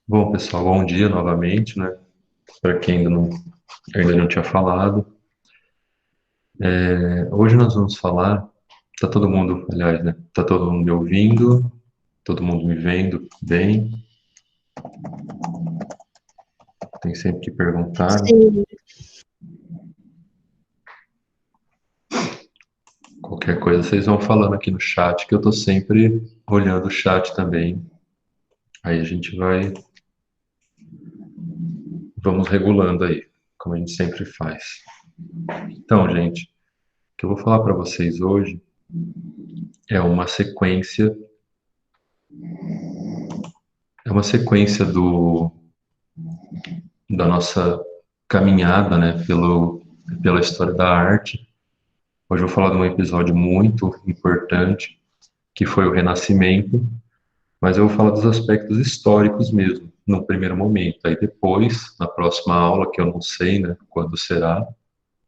Bom, pessoal, bom dia novamente, né? Para quem ainda não tinha falado. Hoje nós vamos falar. Tá todo mundo, aliás, né? Tá todo mundo me ouvindo, todo mundo me vendo bem. Tem sempre que perguntar, né? Sim, Qualquer coisa vocês vão falando aqui no chat, que eu tô sempre olhando o chat também. Aí a gente vamos regulando aí, como a gente sempre faz. Então, gente, o que eu vou falar para vocês hoje é uma sequência da nossa caminhada, né, pela história da arte. Hoje eu vou falar de um episódio muito importante, que foi o Renascimento, mas eu vou falar dos aspectos históricos mesmo, no primeiro momento. Aí depois, na próxima aula, que eu não sei, né, quando será,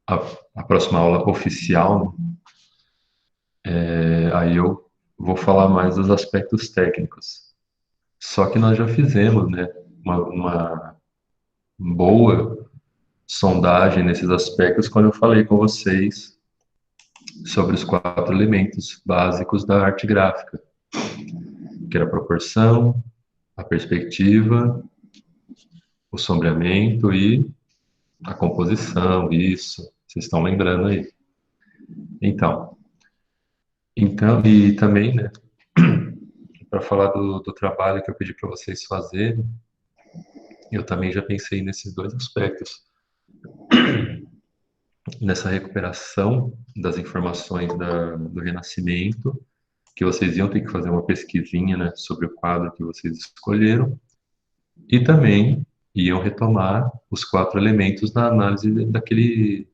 a, a próxima aula oficial, né, aí eu vou falar mais dos aspectos técnicos. Só que nós já fizemos, né, uma boa sondagem nesses aspectos quando eu falei com vocês sobre os 4 elementos básicos da arte gráfica, que era a proporção, a perspectiva, o sombreamento e a composição, isso, vocês estão lembrando aí. Então, e também, né, para falar do trabalho que eu pedi para vocês fazerem, eu também já pensei nesses dois aspectos, nessa recuperação das informações do Renascimento, que vocês iam ter que fazer uma pesquisinha, né, sobre o quadro que vocês escolheram, e também iam retomar os 4 elementos na análise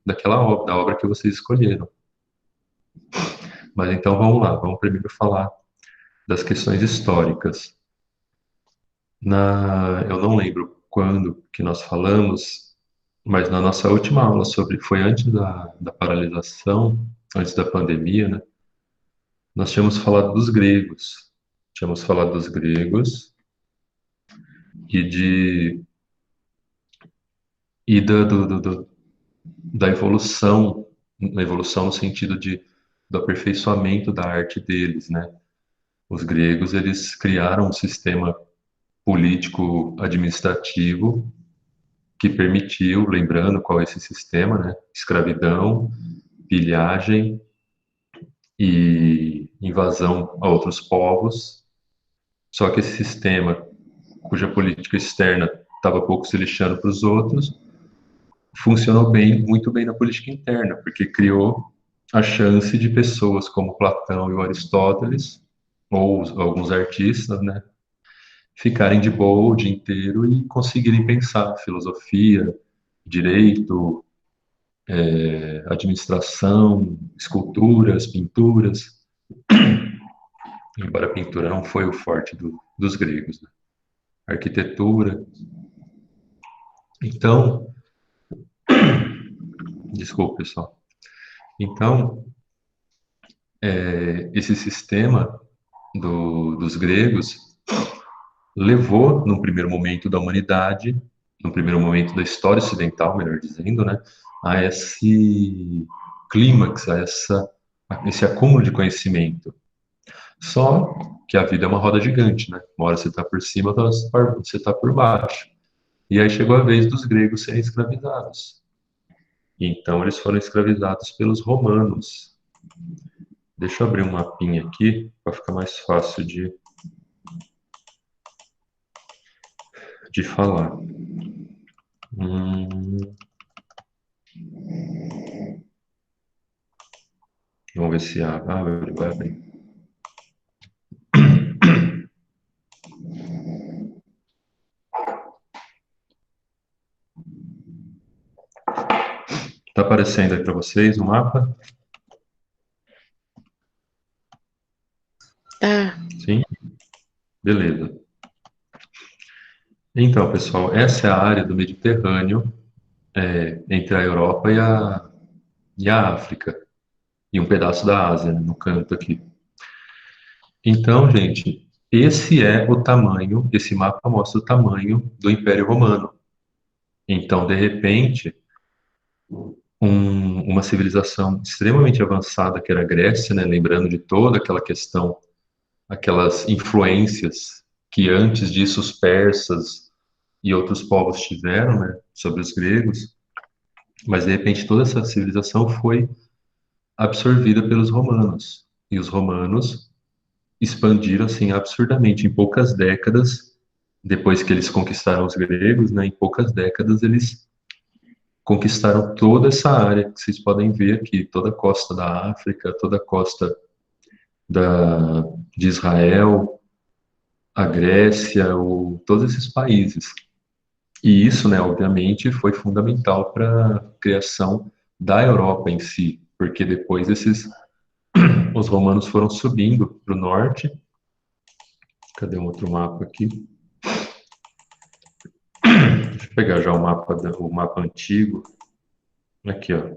daquela obra, da obra que vocês escolheram. Mas então vamos lá, vamos primeiro falar das questões históricas. Eu não lembro quando que nós falamos, mas na nossa última aula foi antes da paralisação, antes da pandemia, né? Nós tínhamos falado dos gregos. Tínhamos falado dos gregos e de e da evolução, na evolução no sentido do aperfeiçoamento da arte deles, né? Os gregos, eles criaram um sistema político administrativo que permitiu, lembrando qual é esse sistema, né? Escravidão, pilhagem e invasão a outros povos. Só que esse sistema, cuja política externa estava pouco se lixando para os outros, funcionou bem, muito bem na política interna, porque criou a chance de pessoas como Platão e o Aristóteles, ou alguns artistas, né, ficarem de boa o dia inteiro e conseguirem pensar filosofia, direito, administração, esculturas, pinturas, embora a pintura não foi o forte dos gregos, né? Arquitetura. Então, desculpa, pessoal. Então, esse sistema dos gregos levou, num primeiro momento da humanidade, no primeiro momento da história ocidental, melhor dizendo, né, a esse clímax, a esse acúmulo de conhecimento. Só que a vida é uma roda gigante, né? Uma hora você está por cima, outra hora você está por baixo. E aí chegou a vez dos gregos serem escravizados. E então eles foram escravizados pelos romanos. Deixa eu abrir um mapinha aqui para ficar mais fácil de falar. Hum, vamos ver se abre, vai abrir. Tá aparecendo aí para vocês o mapa? tá. Sim? Beleza. Então, pessoal, essa é a área do Mediterrâneo, entre a Europa e a África, e um pedaço da Ásia, né, no canto aqui. Então, gente, esse é o tamanho, esse mapa mostra o tamanho do Império Romano. Então, de repente, uma civilização extremamente avançada que era a Grécia, né, lembrando de toda aquela questão, aquelas influências que antes disso os persas e outros povos tiveram, né, sobre os gregos, mas de repente toda essa civilização foi absorvida pelos romanos. E os romanos expandiram assim absurdamente em poucas décadas, depois que eles conquistaram os gregos, né, em poucas décadas eles conquistaram toda essa área que vocês podem ver aqui, toda a costa da África, toda a costa da, de Israel, a Grécia, todos esses países. E isso, né, obviamente, foi fundamental para a criação da Europa em si, porque depois os romanos foram subindo para o norte. Cadê um outro mapa aqui? Deixa eu pegar já o mapa antigo. Aqui, ó.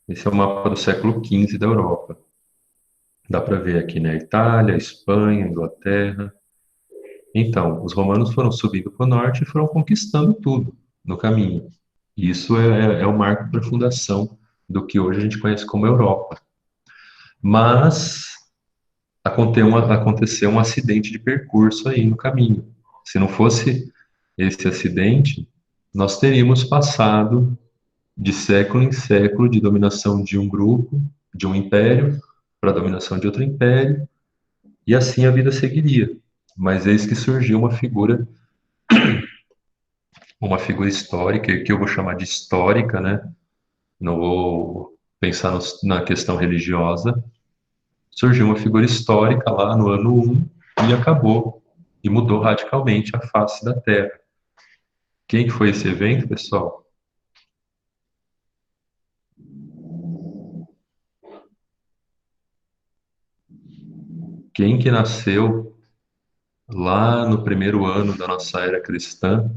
Esse é o mapa do século XV da Europa. Dá para ver aqui, né? Itália, Espanha, Inglaterra. Então, os romanos foram subindo para o norte e foram conquistando tudo no caminho. E isso é o marco para a fundação do que hoje a gente conhece como Europa. Mas aconteceu um acidente de percurso aí no caminho. Se não fosse esse acidente, nós teríamos passado de século em século de dominação de um grupo, de um império, para a dominação de outro império, e assim a vida seguiria. Mas eis que surgiu uma figura histórica, que eu vou chamar de histórica, né? Não vou pensar na questão religiosa. Surgiu uma figura histórica lá no ano 1 e acabou, e mudou radicalmente a face da Terra. Quem que foi esse evento, pessoal? Quem que nasceu lá no primeiro ano da nossa era cristã?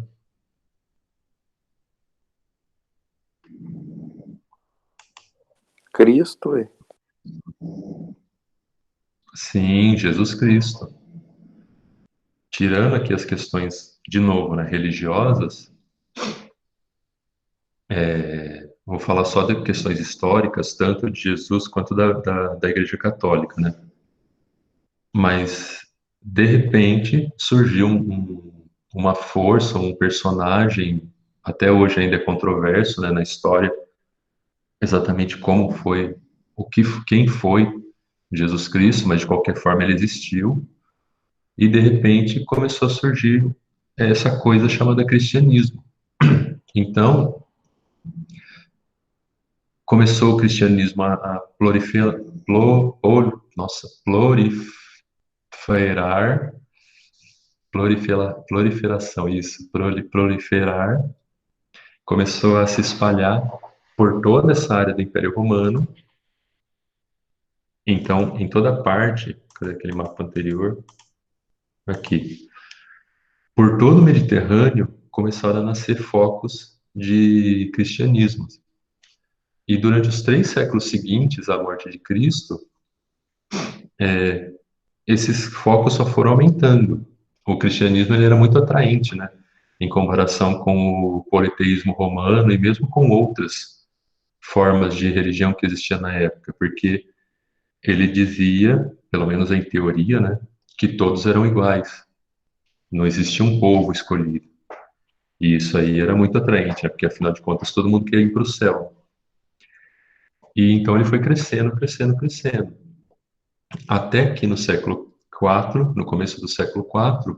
Cristo, ué. Sim, Jesus Cristo. Tirando aqui as questões, de novo, né, religiosas, vou falar só de questões históricas, tanto de Jesus quanto da Igreja Católica, né? Mas, de repente, surgiu uma força, um personagem, até hoje ainda é controverso, né, na história, exatamente como foi, quem foi Jesus Cristo, mas de qualquer forma ele existiu, e de repente começou a surgir essa coisa chamada cristianismo. Então, começou o cristianismo a proliferar, proliferação, isso, proliferar, começou a se espalhar por toda essa área do Império Romano. Então, em toda parte, cadê aquele mapa anterior? Aqui. Por todo o Mediterrâneo começaram a nascer focos de cristianismo. E durante os 3 séculos seguintes à morte de Cristo, esses focos só foram aumentando. O cristianismo ele era muito atraente, né? Em comparação com o politeísmo romano e mesmo com outras formas de religião que existia na época, porque ele dizia, pelo menos em teoria, né, que todos eram iguais. Não existia um povo escolhido. E isso aí era muito atraente, né, porque afinal de contas todo mundo queria ir para o céu. E então ele foi crescendo, crescendo, crescendo. Até que no século IV, no começo do século IV,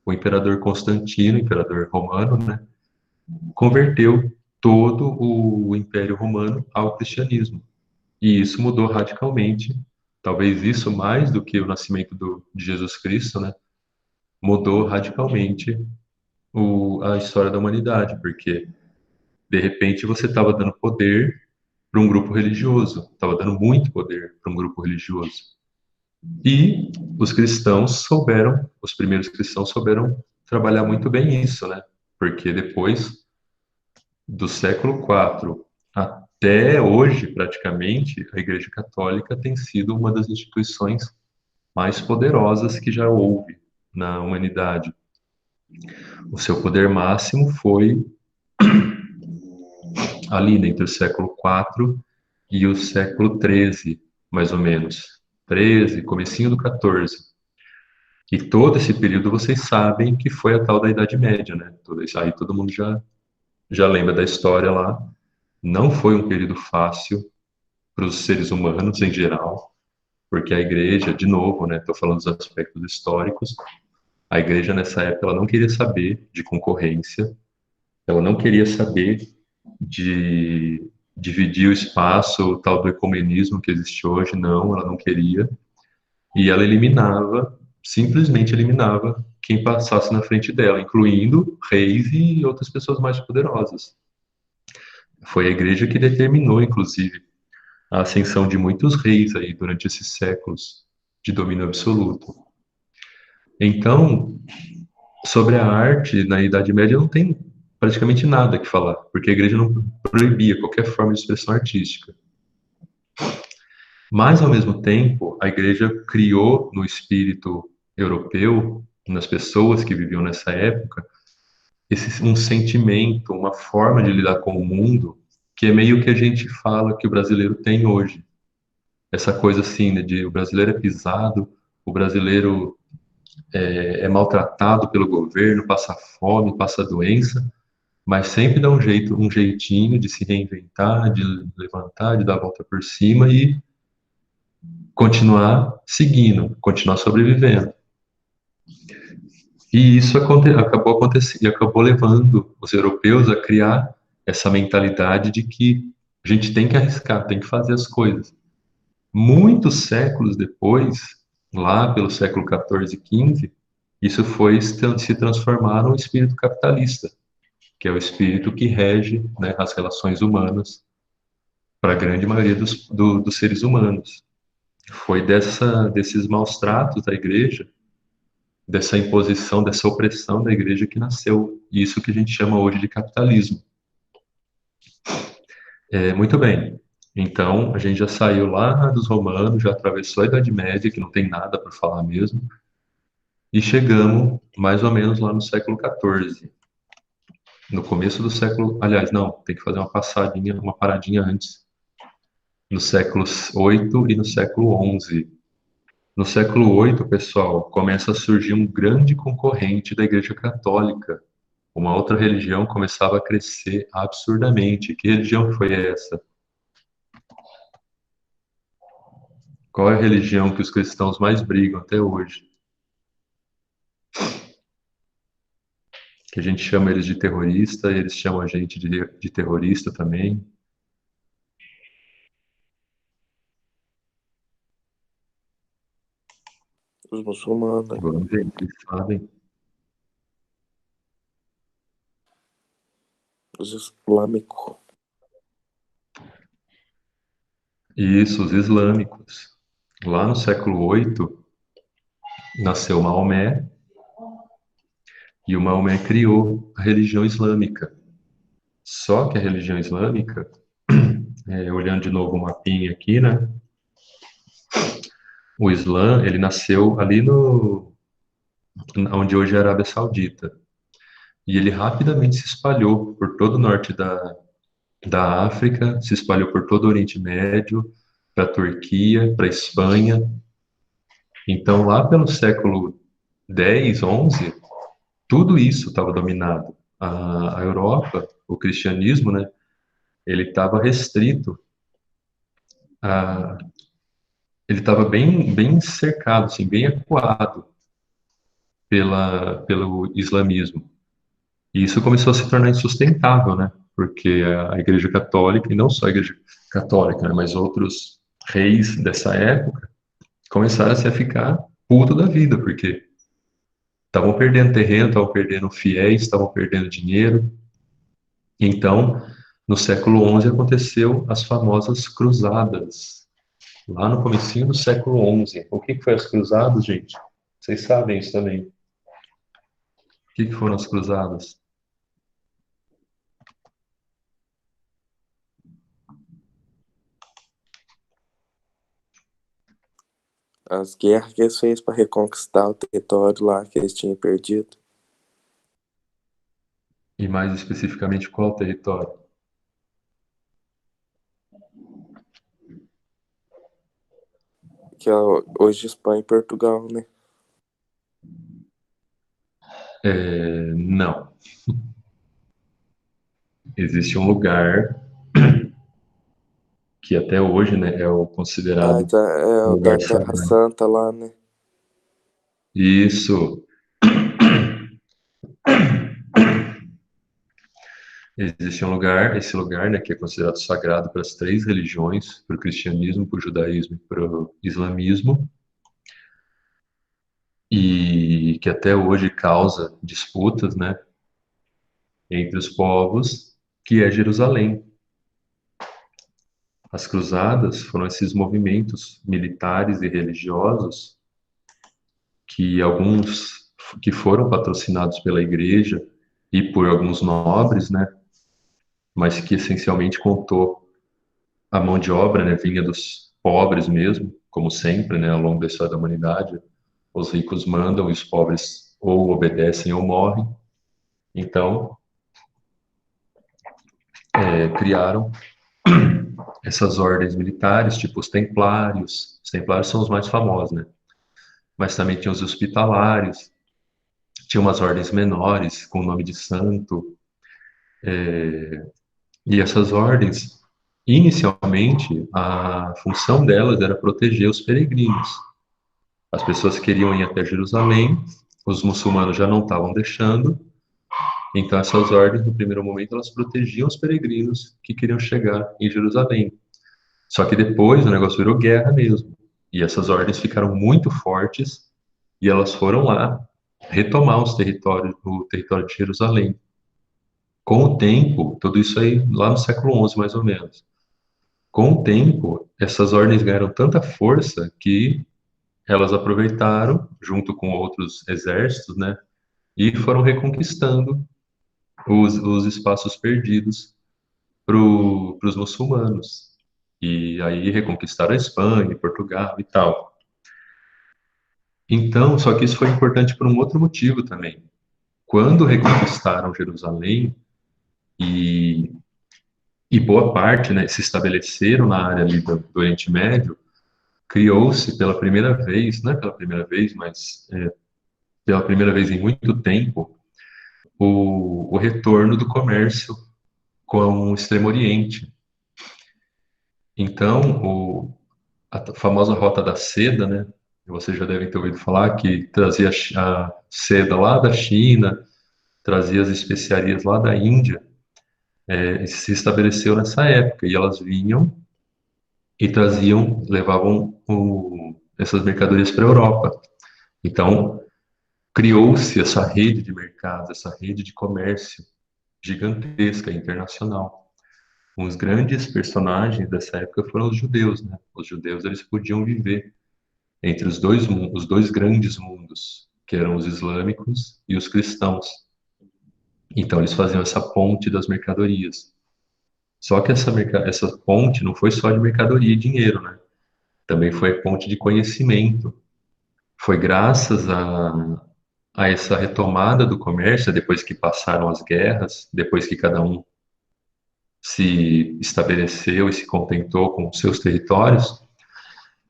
o imperador Constantino, imperador romano, né, converteu todo o Império Romano ao cristianismo. E isso mudou radicalmente, talvez isso mais do que o nascimento de Jesus Cristo, né, mudou radicalmente a história da humanidade, porque de repente você estava dando poder para um grupo religioso, estava dando muito poder para um grupo religioso. E os primeiros cristãos souberam trabalhar muito bem isso, né? Porque depois do século IV até hoje, praticamente, a Igreja Católica tem sido uma das instituições mais poderosas que já houve na humanidade. O seu poder máximo foi ali entre o século IV e o século XIII, mais ou menos. 13, comecinho do 14. E todo esse período vocês sabem que foi a tal da Idade Média, né? Tudo isso aí todo mundo já lembra da história lá. Não foi um período fácil para os seres humanos em geral, porque a igreja, de novo, né? Estou falando dos aspectos históricos. A igreja nessa época ela não queria saber de concorrência, ela não queria saber de dividir o espaço, o tal do ecumenismo que existe hoje, não, ela não queria. E ela eliminava, simplesmente eliminava quem passasse na frente dela, incluindo reis e outras pessoas mais poderosas. Foi a igreja que determinou, inclusive, a ascensão de muitos reis aí durante esses séculos de domínio absoluto. Então, sobre a arte na Idade Média não tem praticamente nada que falar, porque a igreja não proibia qualquer forma de expressão artística. Mas, ao mesmo tempo, a igreja criou no espírito europeu, nas pessoas que viviam nessa época, um sentimento, uma forma de lidar com o mundo, que é meio que a gente fala que o brasileiro tem hoje. Essa coisa assim, né, de o brasileiro é pisado, o brasileiro é maltratado pelo governo, passa fome, passa doença, mas sempre dá um jeito, um jeitinho de se reinventar, de levantar, de dar a volta por cima e continuar seguindo, continuar sobrevivendo. E isso acabou acontecendo, e acabou levando os europeus a criar essa mentalidade de que a gente tem que arriscar, tem que fazer as coisas. Muitos séculos depois, lá pelo século XIV e XV, isso foi se transformar num espírito capitalista, que é o espírito que rege, né, as relações humanas para a grande maioria dos seres humanos. Foi desses maus tratos da igreja, dessa imposição, dessa opressão da igreja que nasceu isso que a gente chama hoje de capitalismo. Muito bem. Então, a gente já saiu lá dos romanos, já atravessou a Idade Média, que não tem nada para falar mesmo, e chegamos mais ou menos lá no século XIV. No começo do século, aliás, não, tem que fazer uma paradinha antes. Nos séculos 8 e no século 11. No século 8, pessoal, começa a surgir um grande concorrente da Igreja Católica. Uma outra religião começava a crescer absurdamente. Que religião foi essa? Qual é a religião que os cristãos mais brigam até hoje? Que a gente chama eles de terrorista, e eles chamam a gente de terrorista também. Os muçulmanos, Vamos ver, eles sabem. os islâmicos, Isso, os islâmicos. Lá no século 8, nasceu Maomé, e o Maomé criou a religião islâmica. Só que a religião islâmica, olhando de novo o mapinha aqui, né? O Islã, ele nasceu ali no onde hoje é a Arábia Saudita. E ele rapidamente se espalhou por todo o norte da África, se espalhou por todo o Oriente Médio, para a Turquia, para a Espanha. Então, lá pelo século 10, 11, tudo isso estava dominado. A Europa, o cristianismo, né, ele estava restrito, a, ele estava bem cercado, assim, bem acuado pelo islamismo. E isso começou a se tornar insustentável, né? Porque a Igreja Católica, e não só a Igreja Católica, né, mas outros reis dessa época, começaram a ficar puto da vida, porque estavam perdendo terreno, estavam perdendo fiéis, estavam perdendo dinheiro. Então, no século XI aconteceu as famosas cruzadas, lá no comecinho do século XI. O que foi as cruzadas, gente? Vocês sabem isso também. O que foram as cruzadas? as guerras que eles fez para reconquistar o território lá que eles tinham perdido. E mais especificamente qual território? Que é hoje Espanha e Portugal, né? Não. Existe um lugar que até hoje, né, é o Ah, considerado então é um o da lugar Terra sagrado. Santa lá, né? Isso. Existe um lugar, esse lugar, né, que é considerado sagrado para as três religiões, para o cristianismo, para o judaísmo e para o islamismo, e que até hoje causa disputas, né, entre os povos, que é Jerusalém. As cruzadas foram esses movimentos militares e religiosos que alguns que foram patrocinados pela igreja e por alguns nobres, né, mas que essencialmente contou a mão de obra, né, vinha dos pobres mesmo, como sempre, né, ao longo da história da humanidade. Os ricos mandam e os pobres ou obedecem ou morrem. Então, criaram essas ordens militares, tipo os templários. Os templários são os mais famosos, né? Mas também tinha os hospitalários, tinha umas ordens menores com o nome de santo. E essas ordens, inicialmente, a função delas era proteger os peregrinos. As pessoas queriam ir até Jerusalém, os muçulmanos já não estavam deixando, então essas ordens, no primeiro momento, elas protegiam os peregrinos que queriam chegar em Jerusalém. Só que depois o negócio virou guerra mesmo. E essas ordens ficaram muito fortes e elas foram lá retomar os territórios, o território de Jerusalém. Com o tempo, tudo isso aí lá no século XI, mais ou menos. Com o tempo, essas ordens ganharam tanta força que elas aproveitaram, junto com outros exércitos, né, e foram reconquistando os espaços perdidos para os muçulmanos. E aí reconquistaram a Espanha, Portugal e tal. Então, só que isso foi importante por um outro motivo também. Quando reconquistaram Jerusalém e, e boa parte, né, se estabeleceram na área ali do Oriente Médio, criou-se pela primeira vez, não é pela primeira vez, mas pela primeira vez em muito tempo, o retorno do comércio com o Extremo Oriente. Então, a famosa Rota da Seda, né? Vocês já devem ter ouvido falar que trazia a seda lá da China, trazia as especiarias lá da Índia, se estabeleceu nessa época e elas vinham e traziam, levavam essas mercadorias para a Europa. Então, criou-se essa rede de mercados, essa rede de comércio gigantesca, internacional. Os grandes personagens dessa época foram os judeus, né? Os judeus eles podiam viver entre os dois grandes mundos, que eram os islâmicos e os cristãos. Então eles faziam essa ponte das mercadorias. Só que essa ponte não foi só de mercadoria e dinheiro, né? Também foi ponte de conhecimento. Foi graças a essa retomada do comércio, depois que passaram as guerras, depois que cada um se estabeleceu e se contentou com seus territórios,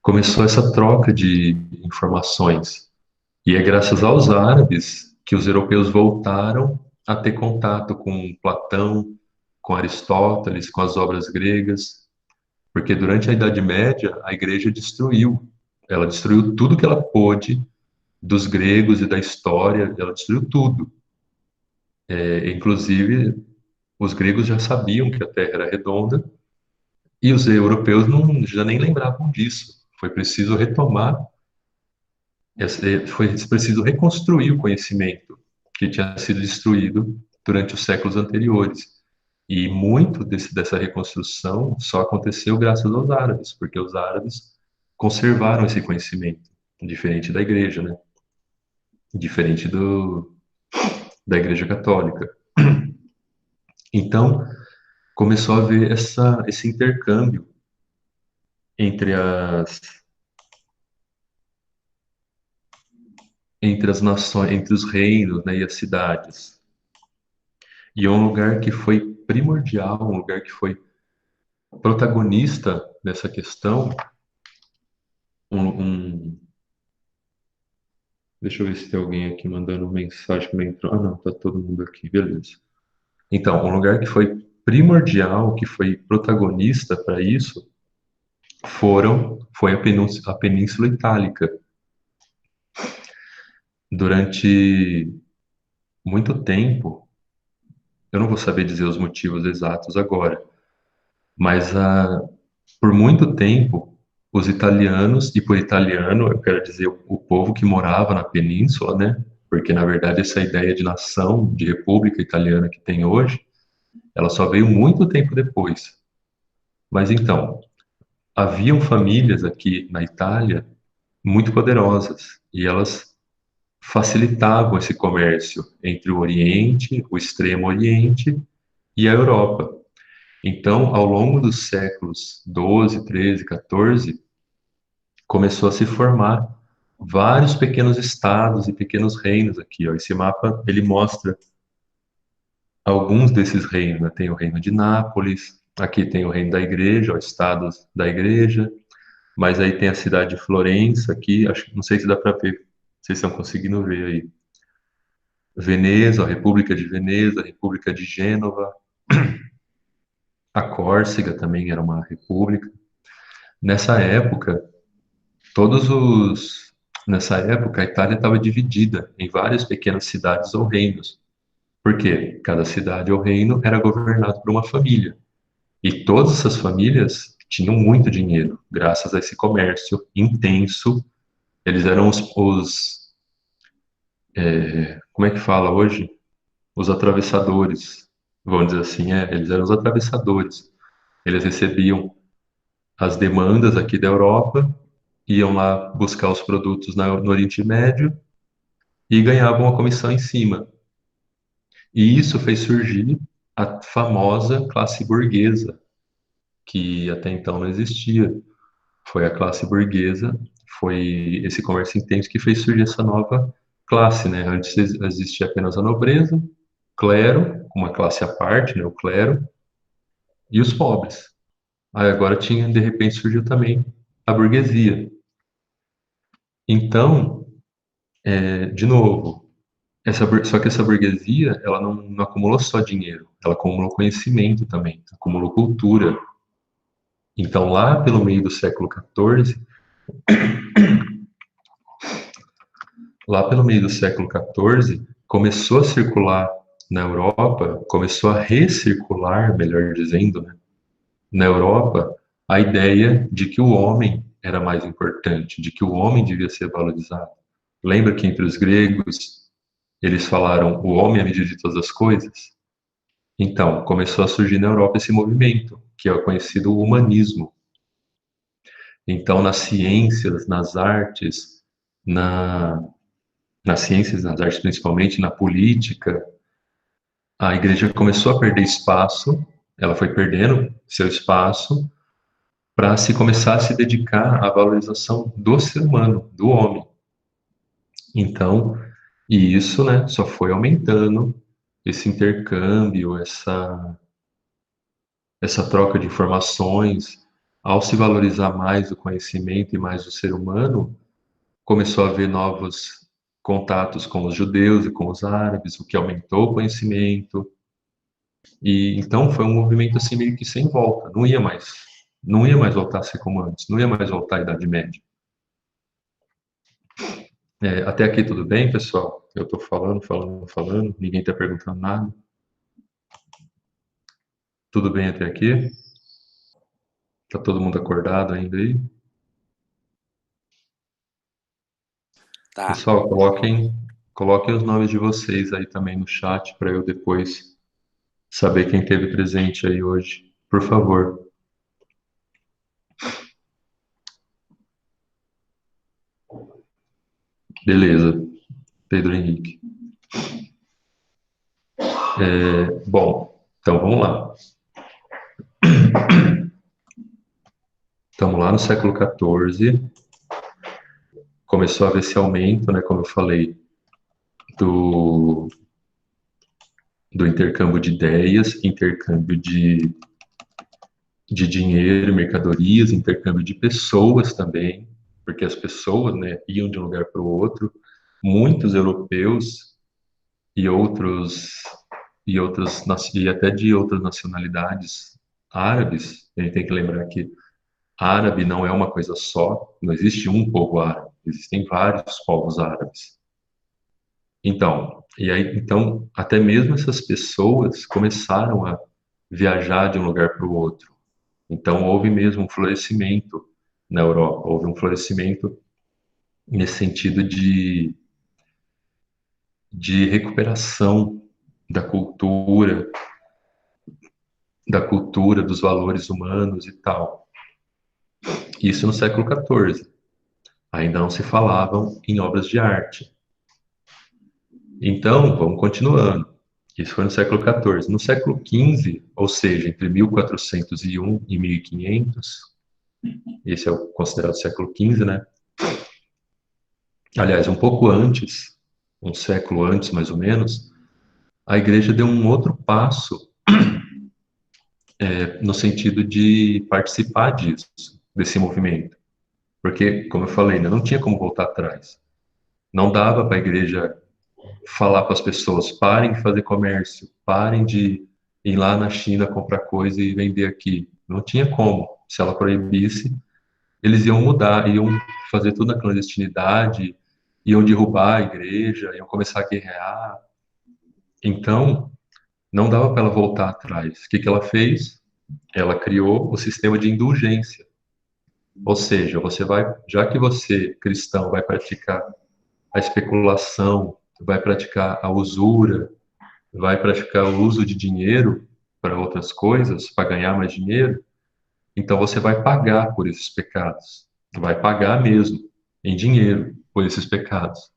começou essa troca de informações. E é graças aos árabes que os europeus voltaram a ter contato com Platão, com Aristóteles, com as obras gregas, porque durante a Idade Média a igreja destruiu, ela destruiu tudo que ela pôde dos gregos e da história, ela destruiu tudo. Inclusive, os gregos já sabiam que a Terra era redonda e os europeus não, já nem lembravam disso. Foi preciso retomar, foi preciso reconstruir o conhecimento que tinha sido destruído durante os séculos anteriores. E muito dessa reconstrução só aconteceu graças aos árabes, porque os árabes conservaram esse conhecimento, diferente da igreja, né? Diferente da igreja católica. Então, começou a haver esse intercâmbio entre entre as nações, entre os reinos, né, e as cidades. E é um lugar que foi primordial, um lugar que foi protagonista nessa questão. Um, um- Deixa eu ver se tem alguém aqui mandando mensagem que não entrou. Ah, não, tá todo mundo aqui, beleza. Então, um lugar que foi primordial, que foi protagonista para isso, foi a Península Itálica. Durante muito tempo, eu não vou saber dizer os motivos exatos agora, mas por muito tempo, os italianos, e por italiano eu quero dizer o povo que morava na península, né? Porque na verdade essa ideia de nação, de república italiana que tem hoje, ela só veio muito tempo depois. Mas então, haviam famílias aqui na Itália muito poderosas e elas facilitavam esse comércio entre o Oriente, o Extremo Oriente e a Europa. Então, ao longo dos séculos 12, 13, 14, começou a se formar vários pequenos estados e pequenos reinos aqui, ó. Esse mapa, ele mostra alguns desses reinos, né? Tem o reino de Nápoles, aqui tem o reino da igreja, ó, estados da igreja, mas aí tem a cidade de Florença aqui, acho, não sei se dá para ver, vocês estão conseguindo ver aí. Veneza, a República de Veneza, a República de Gênova, a Córcega também era uma república. Nessa época, todos os Nessa época, a Itália estava dividida em várias pequenas cidades ou reinos. Por quê? Cada cidade ou reino era governado por uma família. E todas essas famílias tinham muito dinheiro, graças a esse comércio intenso. Eles eram como é que fala hoje? Os atravessadores, vamos dizer assim, eles eram os atravessadores. Eles recebiam as demandas aqui da Europa, iam lá buscar os produtos no Oriente Médio e ganhavam a comissão em cima. E isso fez surgir a famosa classe burguesa, que até então não existia. Foi a classe burguesa, foi esse comércio intenso que fez surgir essa nova classe, né? Antes existia apenas a nobreza, clero, uma classe à parte, né, o clero, e os pobres. Aí agora tinha, de repente, surgiu também a burguesia. Então, de novo, só que essa burguesia, ela não acumulou só dinheiro, ela acumulou conhecimento também, acumulou cultura. Então, lá pelo meio do século XIV, começou a circular na Europa, começou a recircular, melhor dizendo, né, na Europa, a ideia de que o homem era mais importante, de que o homem devia ser valorizado. Lembra que entre os gregos eles falaram o homem é a medida de todas as coisas? Então, começou a surgir na Europa esse movimento, que é o conhecido humanismo. Então, na, nas ciências, nas artes principalmente, na política, a igreja começou a perder espaço, ela foi perdendo seu espaço para se começar a se dedicar à valorização do ser humano, do homem. Então, e isso, né, só foi aumentando esse intercâmbio, essa troca de informações, ao se valorizar mais o conhecimento e mais o ser humano, começou a haver novos contatos com os judeus e com os árabes, o que aumentou o conhecimento. E então foi um movimento assim meio que sem volta, não ia mais voltar a ser como antes, não ia mais voltar à Idade Média. Até aqui tudo bem, pessoal? Eu estou falando, ninguém está perguntando nada. Tudo bem até aqui? Tá todo mundo acordado ainda aí? Tá. Pessoal, coloquem os nomes de vocês aí também no chat para eu depois saber quem teve presente aí hoje. Por favor. Beleza, Pedro Henrique. Bom, então vamos lá. Estamos lá no século XIV. começou a haver esse aumento, né, como eu falei, do, do intercâmbio de ideias, intercâmbio de dinheiro, mercadorias, intercâmbio de pessoas também, porque as pessoas, né, iam de um lugar para o outro. Muitos europeus e e até de outras nacionalidades árabes. A gente tem que lembrar que árabe não é uma coisa só, não existe um povo árabe, existem vários povos árabes. Então, até mesmo essas pessoas começaram a viajar de um lugar para o outro. Então, houve mesmo um florescimento na Europa, houve um florescimento nesse sentido de recuperação da cultura, dos valores humanos e tal. Isso no século XIV. Ainda não se falavam em obras de arte. Então, vamos continuando. Isso foi no século XIV. No século XV, ou seja, entre 1401 e 1500, esse é o considerado século XV, né? Aliás, um pouco antes, um século antes mais ou menos, a igreja deu um outro passo no sentido de participar disso, desse movimento. Porque, como eu falei, né, não tinha como voltar atrás. Não dava para a igreja falar para as pessoas: parem de fazer comércio, parem de ir lá na China comprar coisa e vender aqui. Não tinha como. Se ela proibisse, eles iam mudar, iam fazer tudo na clandestinidade, iam derrubar a igreja, iam começar a guerrear. Então, não dava para ela voltar atrás. O que que ela fez? Ela criou o sistema de indulgência. Ou seja, já que você, cristão, vai praticar a especulação, vai praticar a usura, vai praticar o uso de dinheiro para outras coisas, para ganhar mais dinheiro, então você vai pagar por esses pecados. Vai pagar mesmo, em dinheiro, por esses pecados.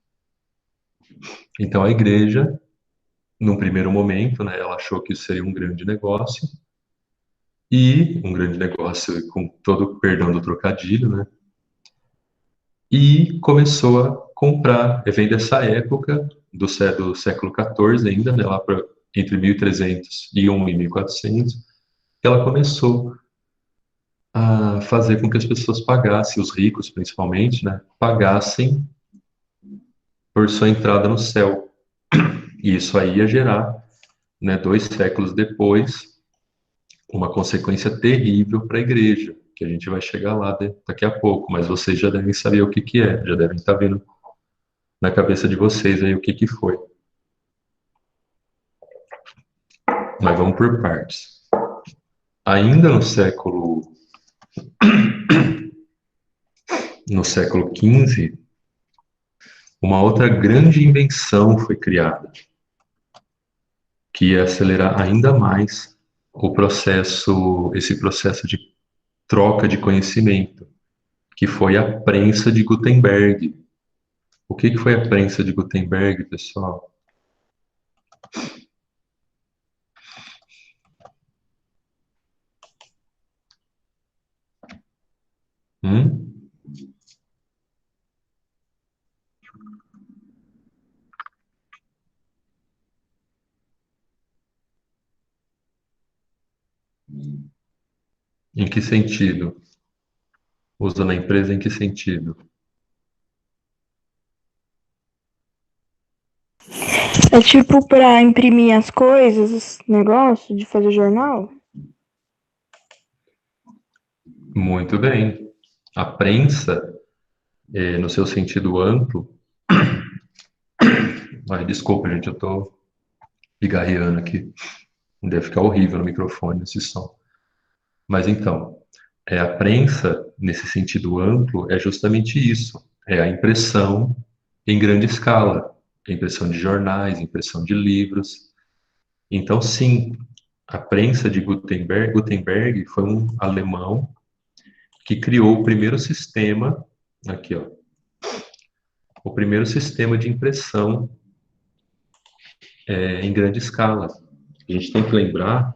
Então a igreja, num primeiro momento, né, ela achou que isso seria um grande negócio, e um grande negócio com todo o perdão do trocadilho, né? E começou a comprar, vem dessa época do século XIV ainda, né, lá para entre 1301 e 1400, que ela começou a fazer com que as pessoas pagassem, os ricos principalmente, né, pagassem por sua entrada no céu. E isso aí ia gerar, né, 2 séculos depois, uma consequência terrível para a igreja, que a gente vai chegar lá daqui a pouco, mas vocês já devem saber o que que é, já devem estar vendo na cabeça de vocês aí o que que foi. Mas vamos por partes. Ainda no século XV, uma outra grande invenção foi criada, que ia acelerar ainda mais esse processo de troca de conhecimento, que foi a prensa de Gutenberg. O que que foi a prensa de Gutenberg, pessoal? Hum? Em que sentido? Usa na empresa em que sentido? É tipo pra imprimir as coisas, esse negócio de fazer jornal? Muito bem. A prensa, no seu sentido amplo, desculpa, gente, eu tô pigarreando aqui. Deve ficar horrível no microfone esse som. Mas então, a prensa, nesse sentido amplo, é justamente isso. É a impressão em grande escala. A impressão de jornais, impressão de livros. Então, sim, a prensa de Gutenberg foi um alemão que criou o primeiro sistema, aqui ó, o primeiro sistema de impressão em grande escala. A gente tem que lembrar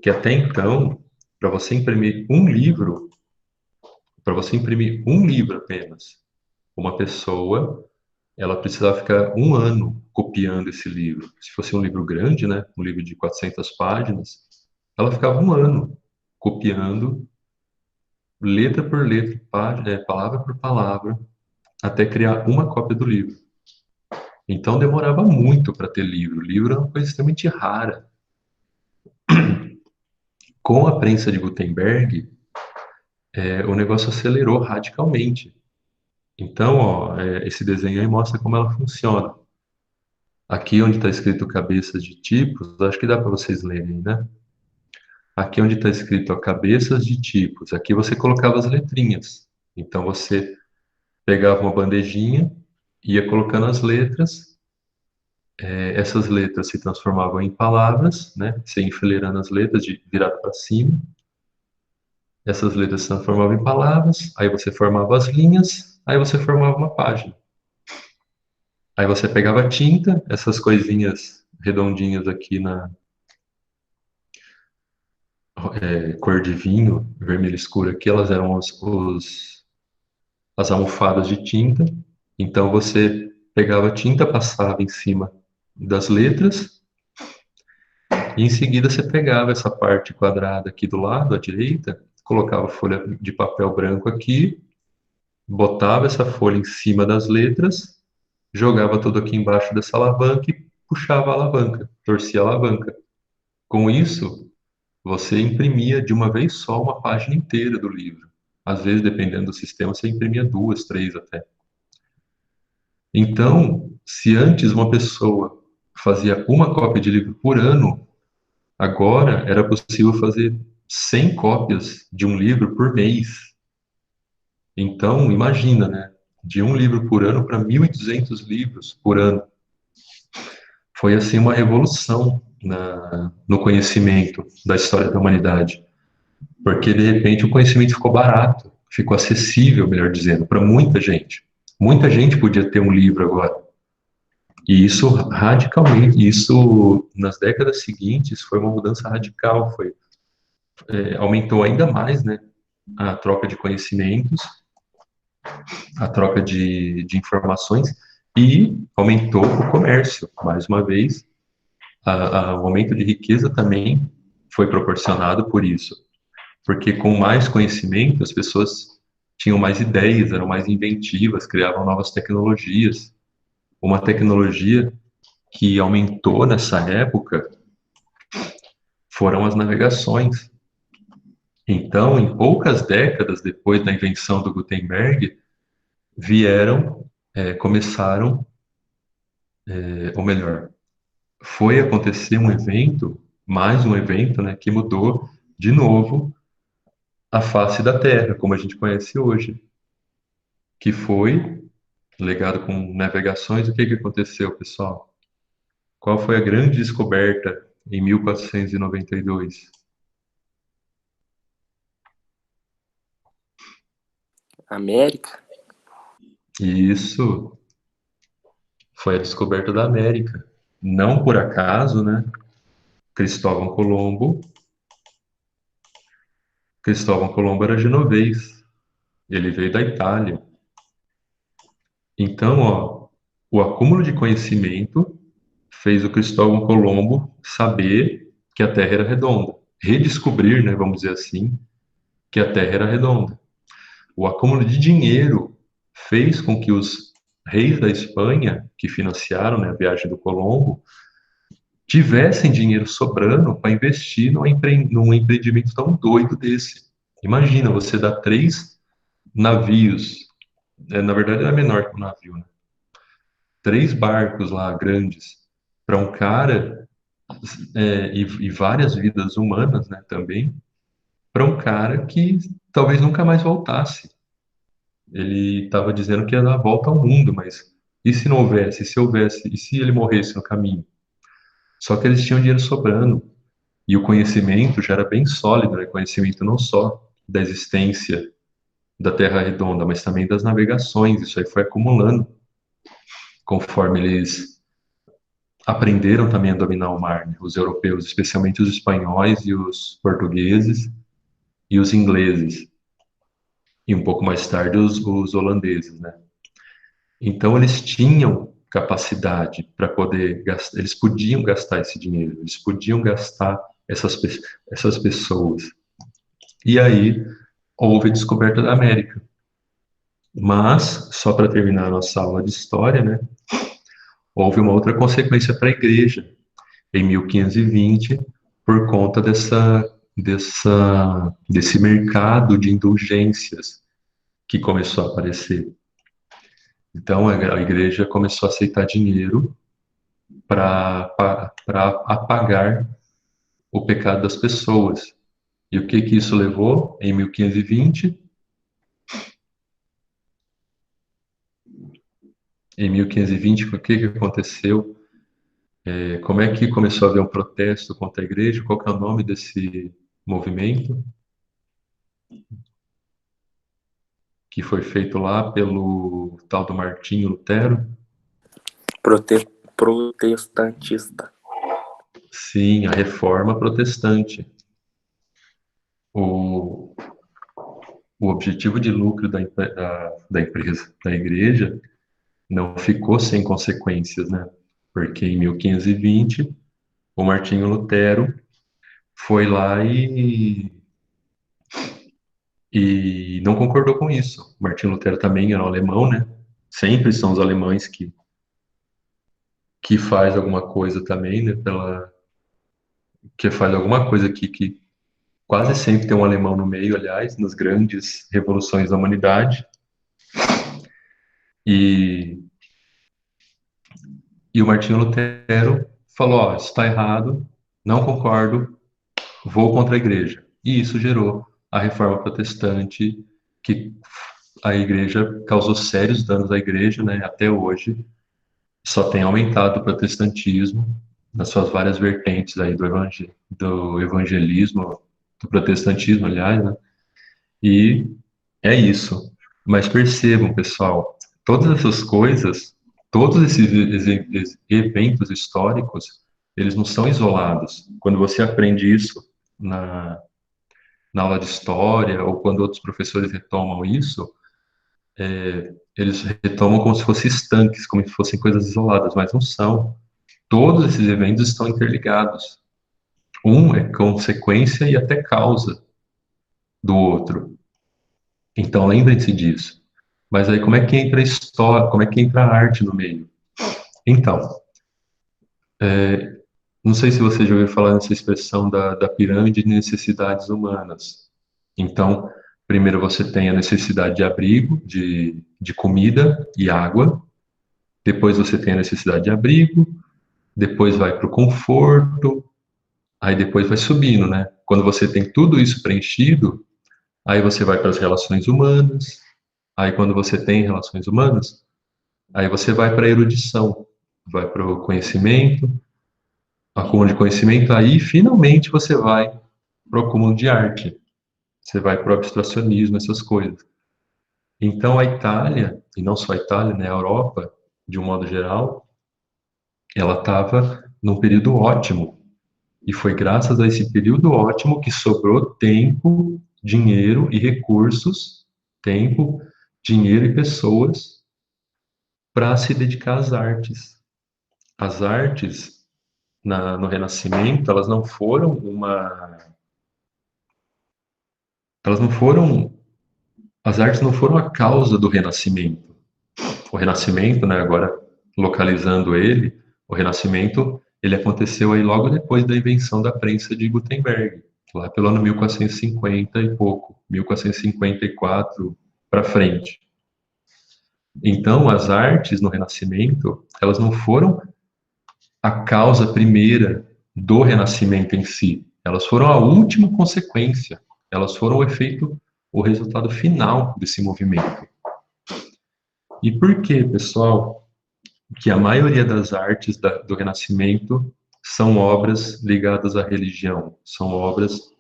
que até então, para você imprimir um livro apenas, Uma pessoa, ela precisava ficar um ano copiando esse livro. Se fosse um livro grande, né, um livro de 400 páginas, ela ficava um ano copiando letra por letra, palavra por palavra, até criar uma cópia do livro. Então demorava muito para ter livro. Livro é uma coisa extremamente rara. Com a prensa de Gutenberg, o negócio acelerou radicalmente. Então, ó, esse desenho aí mostra como ela funciona. Aqui onde está escrito cabeças de tipos, acho que dá para vocês lerem, né? Aqui onde está escrito ó, cabeças de tipos, aqui você colocava as letrinhas. Então você pegava uma bandejinha, ia colocando as letras, essas letras se transformavam em palavras, né? Você ia enfileirando as letras de virado para cima. Essas letras se transformavam em palavras, aí você formava as linhas, aí você formava uma página. Aí você pegava tinta, essas coisinhas redondinhas aqui na cor de vinho, vermelho escuro aqui, elas eram as almofadas de tinta. Então você pegava tinta, passava em cima das letras, e em seguida você pegava essa parte quadrada aqui do lado, à direita, colocava folha de papel branco aqui, botava essa folha em cima das letras, jogava tudo aqui embaixo dessa alavanca e puxava a alavanca, torcia a alavanca. Com isso, você imprimia de uma vez só uma página inteira do livro. Às vezes, dependendo do sistema, você imprimia duas, três até. Então, se antes uma pessoa fazia uma cópia de livro por ano, agora era possível fazer 100 cópias de um livro por mês. Então, imagina, né? De um livro por ano para 1.200 livros por ano. Foi, assim, uma revolução no conhecimento da história da humanidade. Porque, de repente, o conhecimento ficou barato, ficou acessível, melhor dizendo, para muita gente. Muita gente podia ter um livro agora. E isso radicalmente, isso nas décadas seguintes foi uma mudança radical, aumentou ainda mais, né, a troca de conhecimentos, a troca de informações e aumentou o comércio, mais uma vez. O aumento de riqueza também foi proporcionado por isso, porque com mais conhecimento as pessoas tinham mais ideias, eram mais inventivas, criavam novas tecnologias. Uma tecnologia que aumentou nessa época foram as navegações. Então, em poucas décadas depois da invenção do Gutenberg, começaram, ou melhor, foi acontecer um evento, mais um evento, né, que mudou de novo a face da Terra, como a gente conhece hoje, que foi ligado com navegações. O que que aconteceu, pessoal? Qual foi a grande descoberta em 1492? América? E isso foi a descoberta da América. Não por acaso, né? Cristóvão Colombo era genovês. Ele veio da Itália. Então, ó, o acúmulo de conhecimento fez o Cristóvão Colombo saber que a Terra era redonda. Redescobrir, né, vamos dizer assim, que a Terra era redonda. O acúmulo de dinheiro fez com que os reis da Espanha, que financiaram, né, a viagem do Colombo, tivessem dinheiro sobrando para investir num empreendimento tão doido desse. Imagina, você dá 3 navios, na verdade era menor que um navio, né? 3 barcos lá grandes para um cara, e várias vidas humanas, né, também, para um cara que talvez nunca mais voltasse. Ele estava dizendo que ia dar a volta ao mundo, mas e se não houvesse? E se houvesse? E se ele morresse no caminho? Só que eles tinham dinheiro sobrando. E o conhecimento já era bem sólido, né? Conhecimento não só da existência da Terra redonda, mas também das navegações. Isso aí foi acumulando conforme eles aprenderam também a dominar o mar, né? Os europeus, especialmente os espanhóis e os portugueses e os ingleses. E um pouco mais tarde os holandeses, né? Então, eles tinham capacidade para poder gastar, eles podiam gastar esse dinheiro, eles podiam gastar essas pessoas. E aí, houve a descoberta da América. Mas, só para terminar a nossa aula de história, né, houve uma outra consequência para a igreja, em 1520, por conta desse mercado de indulgências que começou a aparecer. Então, a igreja começou a aceitar dinheiro para apagar o pecado das pessoas. E o que que isso levou? Em 1520, o que que aconteceu? Como é que começou a haver um protesto contra a igreja? Qual que é o nome desse movimento? Que foi feito lá pelo tal do Martinho Lutero? Protestantista. Sim, a Reforma Protestante. O, o objetivo de lucro da empresa, da igreja, não ficou sem consequências, né? Porque em 1520, o Martinho Lutero foi lá e não concordou com isso. O Martinho Lutero também era um alemão, né? Sempre são os alemães que faz alguma coisa também, né? Que faz alguma coisa que quase sempre tem um alemão no meio, aliás, nas grandes revoluções da humanidade. E, e o Martinho Lutero falou: ó, isso está errado, não concordo, vou contra a igreja. E isso gerou a Reforma Protestante, que a igreja causou sérios danos à igreja, né? Até hoje só tem aumentado o protestantismo nas suas várias vertentes aí do evangelismo, do protestantismo, aliás, né? E é isso. Mas percebam, pessoal, todas essas coisas, todos esses eventos históricos, eles não são isolados. Quando você aprende isso na, na aula de história, ou quando outros professores retomam isso, eles retomam como se fossem estanques, como se fossem coisas isoladas, mas não são. Todos esses eventos estão interligados. Um é consequência e até causa do outro. Então, lembrem-se disso. Mas aí, como é que entra a história, como é que entra a arte no meio? Então, não sei se você já ouviu falar nessa expressão da pirâmide de necessidades humanas. Então, primeiro você tem a necessidade de abrigo, de comida e água. Depois você tem a necessidade de abrigo. Depois vai para o conforto. Aí depois vai subindo, né? Quando você tem tudo isso preenchido, aí você vai para as relações humanas. Aí quando você tem relações humanas, aí você vai para a erudição, vai para o conhecimento, acúmulo de conhecimento, aí finalmente você vai para o acúmulo de arte. Você vai para o abstracionismo, essas coisas. Então a Itália, e não só a Itália, né, a Europa, de um modo geral, ela estava num período ótimo. E foi graças a esse período ótimo que sobrou tempo, dinheiro e recursos, tempo, dinheiro e pessoas para se dedicar às artes. As artes no Renascimento, elas não foram, as artes não foram a causa do Renascimento. O Renascimento, né, agora localizando ele, o Renascimento, ele aconteceu aí logo depois da invenção da prensa de Gutenberg, lá pelo ano 1450 e pouco, 1454 para frente. Então, as artes no Renascimento, elas não foram a causa primeira do Renascimento em si, elas foram a última consequência, elas foram o efeito, o resultado final desse movimento. E por que, pessoal, que a maioria das artes do Renascimento são obras ligadas à religião, são obras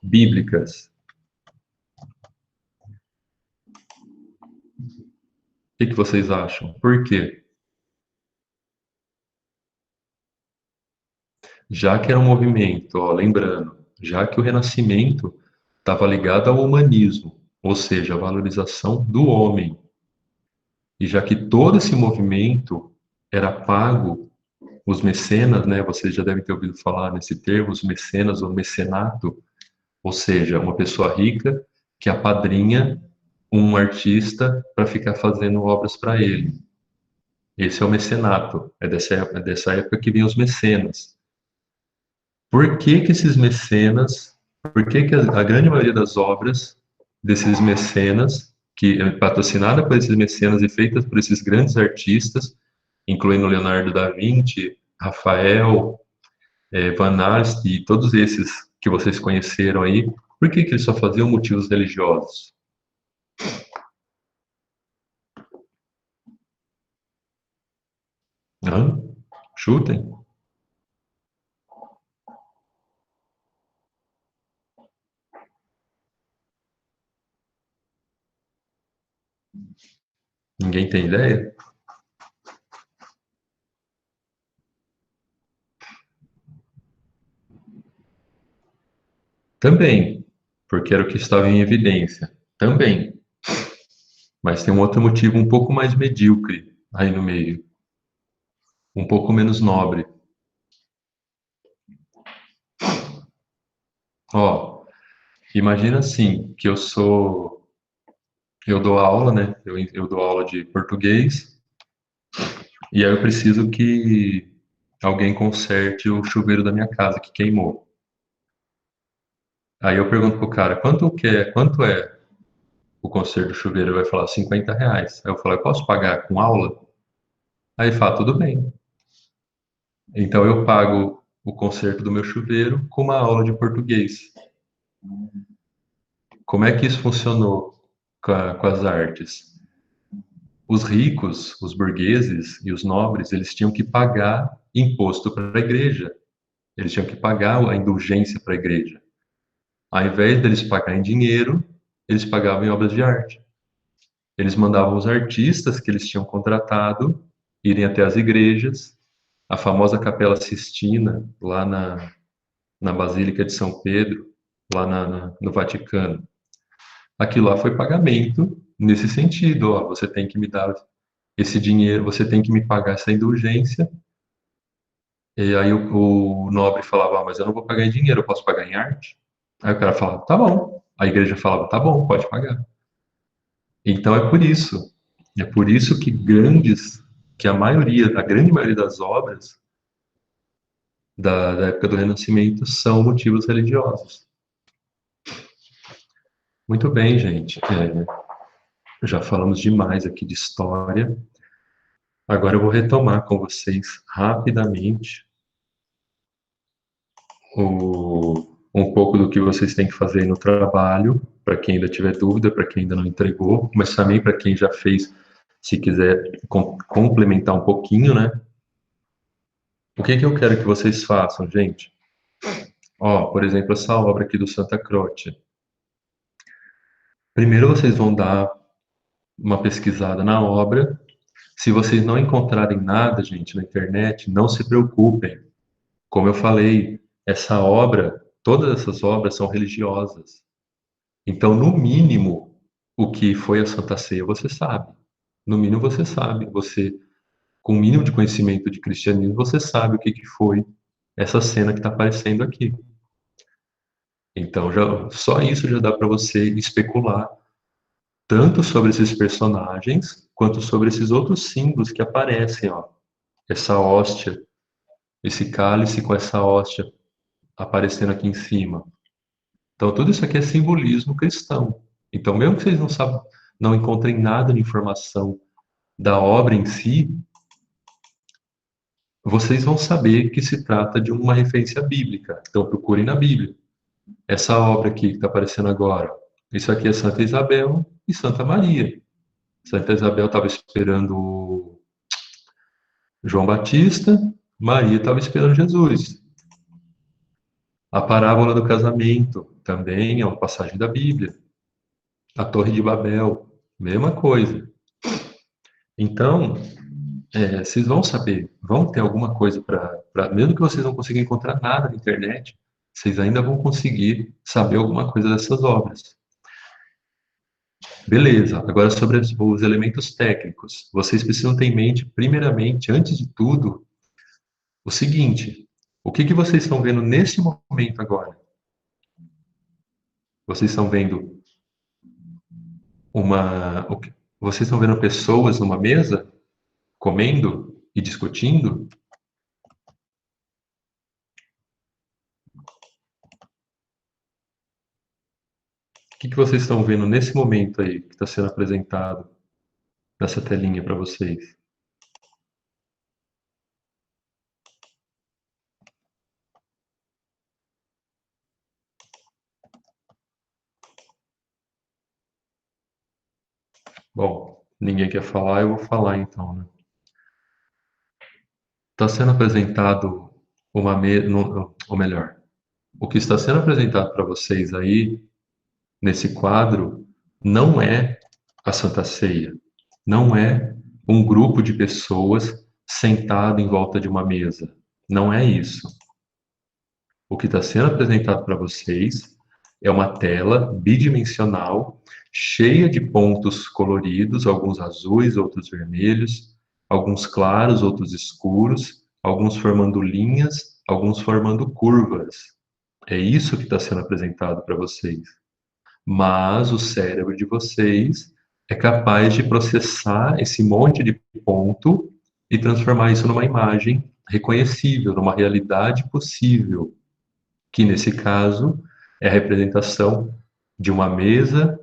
bíblicas? O que vocês acham? Por quê? Já que era um movimento, ó, lembrando, já que o Renascimento estava ligado ao humanismo, ou seja, a valorização do homem. E já que todo esse movimento era pago, os mecenas, né, vocês já devem ter ouvido falar nesse termo, os mecenas ou mecenato, ou seja, uma pessoa rica que apadrinha um artista para ficar fazendo obras para ele. Esse é o mecenato, é dessa época que vem os mecenas. Por que que esses mecenas, por que que a grande maioria das obras desses mecenas, que é patrocinada por esses mecenas e feitas por esses grandes artistas, incluindo Leonardo da Vinci, Rafael, Van Aert e todos esses que vocês conheceram aí, por que que eles só faziam motivos religiosos? Hã? Chutem. Ninguém tem ideia? Também, porque era o que estava em evidência. Também. Mas tem um outro motivo um pouco mais medíocre aí no meio, um pouco menos nobre. Ó, imagina assim, que eu dou aula, né? Eu dou aula de português, e aí eu preciso que alguém conserte o chuveiro da minha casa que queimou. Aí eu pergunto pro cara, quanto é o conserto do chuveiro? Ele vai falar R$ 50. Aí eu falo, eu posso pagar com aula? Aí ele fala, tudo bem. Então eu pago o conserto do meu chuveiro com uma aula de português. Como é que isso funcionou com as artes? Os ricos, os burgueses e os nobres, eles tinham que pagar imposto para a igreja. Eles tinham que pagar a indulgência para a igreja. Ao invés deles pagarem dinheiro, eles pagavam em obras de arte. Eles mandavam os artistas que eles tinham contratado irem até as igrejas, a famosa Capela Sistina, lá na Basílica de São Pedro, lá no Vaticano. Aquilo lá foi pagamento nesse sentido, ó, você tem que me dar esse dinheiro, você tem que me pagar essa indulgência. E aí o nobre falava, mas eu não vou pagar em dinheiro, eu posso pagar em arte? Aí o cara falava, tá bom. A igreja falava, tá bom, pode pagar. Então é por isso que a grande maioria das obras da época do Renascimento são motivos religiosos. Muito bem, gente. Já falamos demais aqui de história. Agora eu vou retomar com vocês rapidamente um pouco do que vocês têm que fazer no trabalho, para quem ainda tiver dúvida, para quem ainda não entregou, mas também para quem já fez, se quiser complementar um pouquinho, né? O que que eu quero que vocês façam, gente? Ó, por exemplo, essa obra aqui do Santa Croce. Primeiro vocês vão dar uma pesquisada na obra. Se vocês não encontrarem nada, gente, na internet, não se preocupem. Como eu falei, todas essas obras são religiosas. Então, no mínimo, o que foi a Santa Ceia, você sabe. No mínimo, você sabe. Você, com o mínimo de conhecimento de cristianismo, você sabe o que que foi essa cena que está aparecendo aqui. Então, só isso já dá para você especular tanto sobre esses personagens quanto sobre esses outros símbolos que aparecem, ó. Essa hóstia, esse cálice com essa hóstia aparecendo aqui em cima. Então, tudo isso aqui é simbolismo cristão. Então, mesmo que vocês não encontrem nada de informação da obra em si, vocês vão saber que se trata de uma referência bíblica. Então, procurem na Bíblia. Essa obra aqui que está aparecendo agora, isso aqui é Santa Isabel e Santa Maria. Santa Isabel estava esperando João Batista, Maria estava esperando Jesus. A parábola do casamento também é uma passagem da Bíblia. A Torre de Babel, mesma coisa. Então, vocês vão saber, vão ter alguma coisa mesmo que vocês não consigam encontrar nada na internet, vocês ainda vão conseguir saber alguma coisa dessas obras. Beleza, agora sobre os elementos técnicos. Vocês precisam ter em mente, primeiramente, antes de tudo, o seguinte: o que que vocês estão vendo nesse momento agora? Vocês estão vendo vocês estão vendo pessoas numa mesa comendo e discutindo? O que que vocês estão vendo nesse momento aí que está sendo apresentado nessa telinha para vocês? Bom, ninguém quer falar, eu vou falar então, né? Está sendo apresentado ou melhor, o que está sendo apresentado para vocês aí nesse quadro não é a Santa Ceia, não é um grupo de pessoas sentado em volta de uma mesa, não é isso. O que está sendo apresentado para vocês é uma tela bidimensional, cheia de pontos coloridos, alguns azuis, outros vermelhos, alguns claros, outros escuros, alguns formando linhas, alguns formando curvas. É isso que está sendo apresentado para vocês. Mas o cérebro de vocês é capaz de processar esse monte de ponto e transformar isso numa imagem reconhecível, numa realidade possível, que nesse caso é a representação de uma mesa,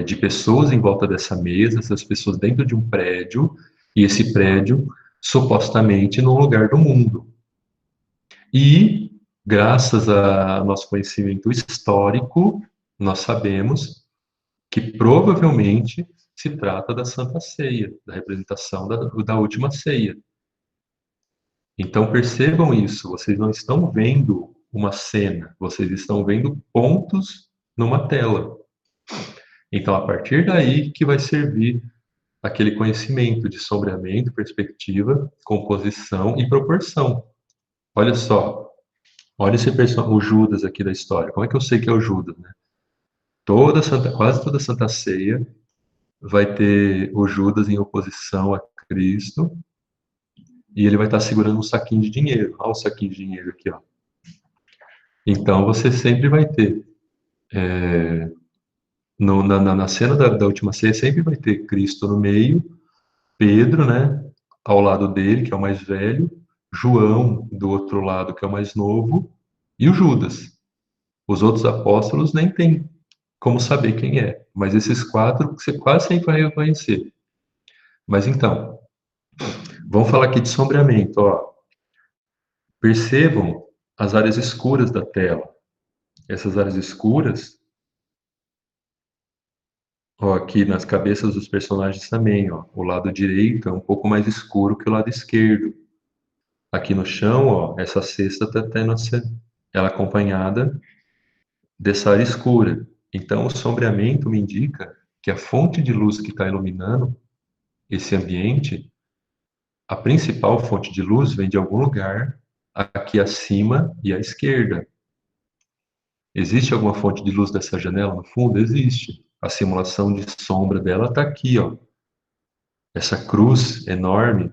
de pessoas em volta dessa mesa, essas pessoas dentro de um prédio, e esse prédio supostamente num lugar do mundo. E, graças ao nosso conhecimento histórico, nós sabemos que provavelmente se trata da Santa Ceia, da representação da última ceia. Então percebam isso, vocês não estão vendo uma cena, vocês estão vendo pontos numa tela. Então, a partir daí que vai servir aquele conhecimento de sombreamento, perspectiva, composição e proporção. Olha só, olha o Judas aqui da história. Como é que eu sei que é o Judas, né? Quase toda Santa Ceia vai ter o Judas em oposição a Cristo e ele vai estar segurando um saquinho de dinheiro. Olha o saquinho de dinheiro aqui, ó. Então, você sempre vai ter na cena da última ceia sempre vai ter Cristo no meio, Pedro, né, ao lado dele, que é o mais velho, João do outro lado, que é o mais novo, e o Judas. Os outros apóstolos nem tem como saber quem é, mas esses quatro você quase sempre vai reconhecer. Mas então, vamos falar aqui de sombreamento, ó. Percebam as áreas escuras da tela. Essas áreas escuras, ó, aqui nas cabeças dos personagens também, ó. O lado direito é um pouco mais escuro que o lado esquerdo. Aqui no chão, ó, essa cesta está tendo ela acompanhada dessa área escura. Então, o sombreamento me indica que a fonte de luz que está iluminando esse ambiente, a principal fonte de luz vem de algum lugar aqui acima e à esquerda. Existe alguma fonte de luz dessa janela no fundo? Existe. A simulação de sombra dela está aqui, ó. Essa cruz enorme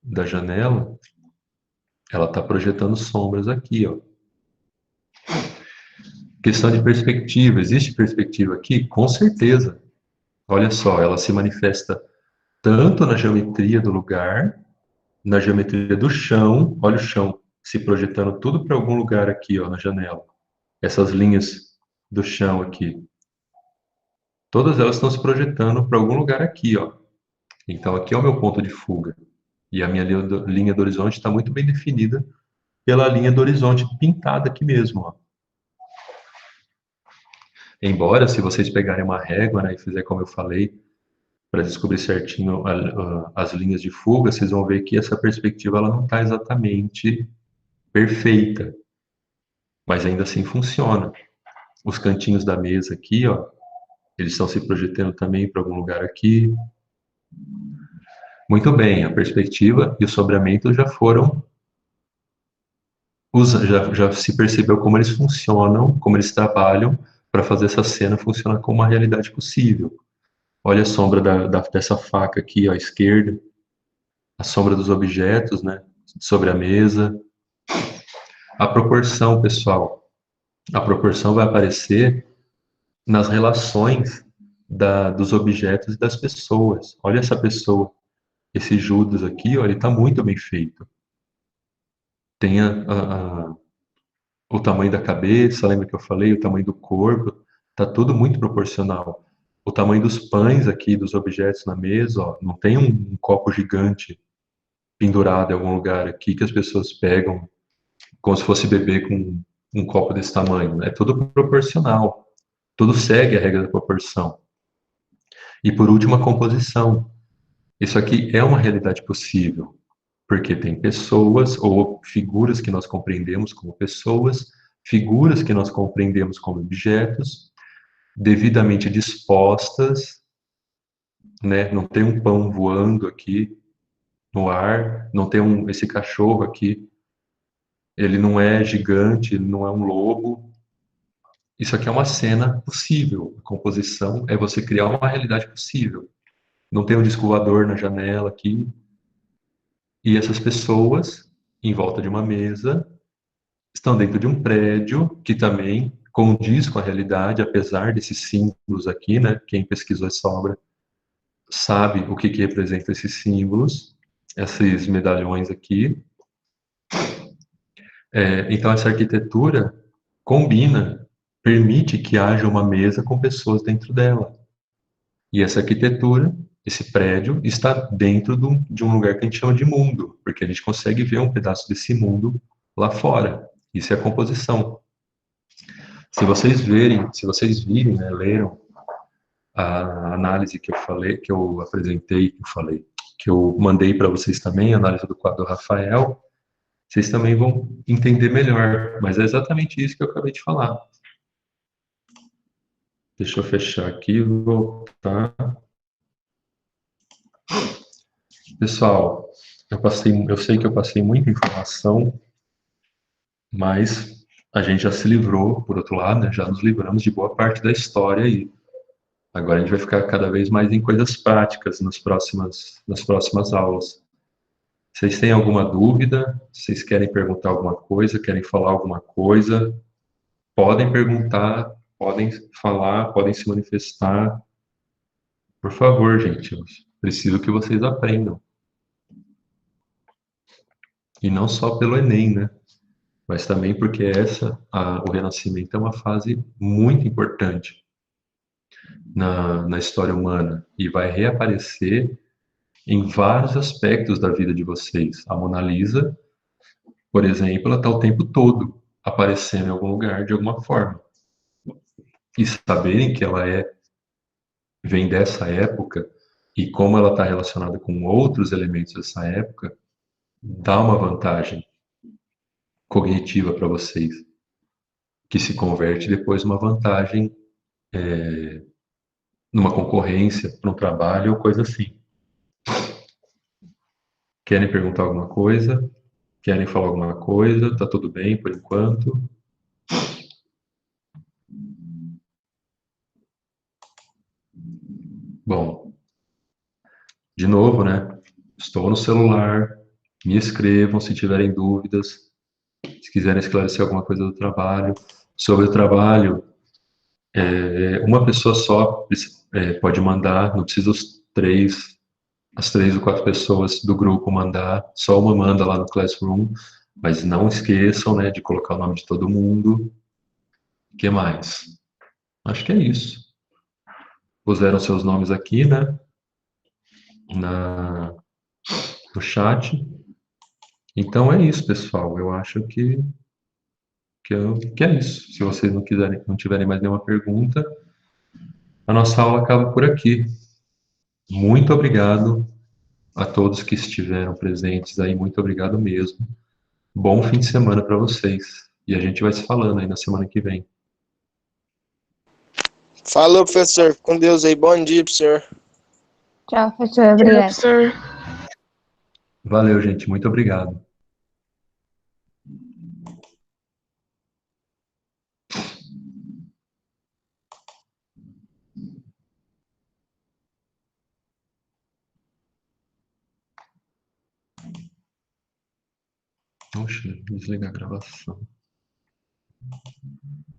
da janela, ela está projetando sombras aqui, ó. Questão de perspectiva. Existe perspectiva aqui? Com certeza. Olha só, ela se manifesta tanto na geometria do lugar, na geometria do chão. Olha o chão se projetando tudo para algum lugar aqui, ó, na janela. Essas linhas do chão aqui. Todas elas estão se projetando para algum lugar aqui, ó. Então, aqui é o meu ponto de fuga. E a minha linha do horizonte está muito bem definida pela linha do horizonte pintada aqui mesmo, ó. Embora, se vocês pegarem uma régua, né, e fizer como eu falei, para descobrir certinho as linhas de fuga, vocês vão ver que essa perspectiva ela não está exatamente perfeita, mas ainda assim funciona. Os cantinhos da mesa aqui, ó, eles estão se projetando também para algum lugar aqui. Muito bem, a perspectiva e o sombreamento já foram, já se percebeu como eles funcionam, como eles trabalham para fazer essa cena funcionar como uma realidade possível. Olha a sombra dessa faca aqui, ó, à esquerda, a sombra dos objetos, né, sobre a mesa. A proporção, pessoal, a proporção vai aparecer nas relações dos objetos e das pessoas. Olha essa pessoa, esse Judas aqui, ó, ele está muito bem feito. Tem o tamanho da cabeça, lembra que eu falei? O tamanho do corpo, está tudo muito proporcional. O tamanho dos pães aqui, dos objetos na mesa, ó, não tem um copo gigante pendurado em algum lugar aqui que as pessoas pegam como se fosse beber com um copo desse tamanho. É tudo proporcional. Tudo segue a regra da proporção. E por último, a composição. Isso aqui é uma realidade possível, porque tem pessoas ou figuras que nós compreendemos como pessoas, figuras que nós compreendemos como objetos, devidamente dispostas, né? Não tem um pão voando aqui no ar, não tem esse cachorro aqui, ele não é gigante, ele não é um lobo. Isso aqui é uma cena possível. A composição é você criar uma realidade possível. Não tem um disco voador na janela aqui. E essas pessoas, em volta de uma mesa, estão dentro de um prédio que também condiz com a realidade, apesar desses símbolos aqui, né? Quem pesquisou essa obra sabe o que representa esses símbolos, esses medalhões aqui. Então, essa arquitetura combina, permite que haja uma mesa com pessoas dentro dela. E essa arquitetura, esse prédio, está dentro de um lugar que a gente chama de mundo, porque a gente consegue ver um pedaço desse mundo lá fora. Isso é a composição. Se vocês virem, né, leram a análise que eu falei, que eu apresentei, que eu mandei para vocês também, a análise do quadro do Rafael, vocês também vão entender melhor. Mas é exatamente isso que eu acabei de falar. Deixa eu fechar aqui e voltar. Pessoal, eu sei que eu passei muita informação, mas a gente já se livrou, por outro lado, né, já nos livramos de boa parte da história aí. Agora a gente vai ficar cada vez mais em coisas práticas nas próximas aulas. Vocês têm alguma dúvida? Vocês querem perguntar alguma coisa? Querem falar alguma coisa? Podem perguntar, podem falar, podem se manifestar. Por favor, gente, eu preciso que vocês aprendam. E não só pelo Enem, né? Mas também porque o Renascimento é uma fase muito importante na história humana e vai reaparecer em vários aspectos da vida de vocês. A Mona Lisa, por exemplo, ela está o tempo todo aparecendo em algum lugar de alguma forma. E saberem que vem dessa época e como ela está relacionada com outros elementos dessa época, dá uma vantagem cognitiva para vocês, que se converte depois numa vantagem numa concorrência, para um trabalho ou coisa assim. Querem perguntar alguma coisa? Querem falar alguma coisa? Tá tudo bem por enquanto? Bom, de novo, né? Estou no celular. Me escrevam se tiverem dúvidas. Se quiserem esclarecer alguma coisa do trabalho. Sobre o trabalho, uma pessoa só pode mandar, não precisa as 3 ou 4 pessoas do grupo mandar, só uma manda lá no Classroom, mas não esqueçam, né, de colocar o nome de todo mundo. O que mais? Acho que é isso. Puseram seus nomes aqui, né, no chat. Então é isso, pessoal. Eu acho que é isso. Se vocês não tiverem mais nenhuma pergunta, a nossa aula acaba por aqui. Muito obrigado a todos que estiveram presentes aí, muito obrigado mesmo. Bom fim de semana para vocês. E a gente vai se falando aí na semana que vem. Falou, professor. Com Deus aí. Bom dia pro senhor. Tchau, professor. Obrigado. Professor. Valeu, gente. Muito obrigado. Oxe, desligar a gravação.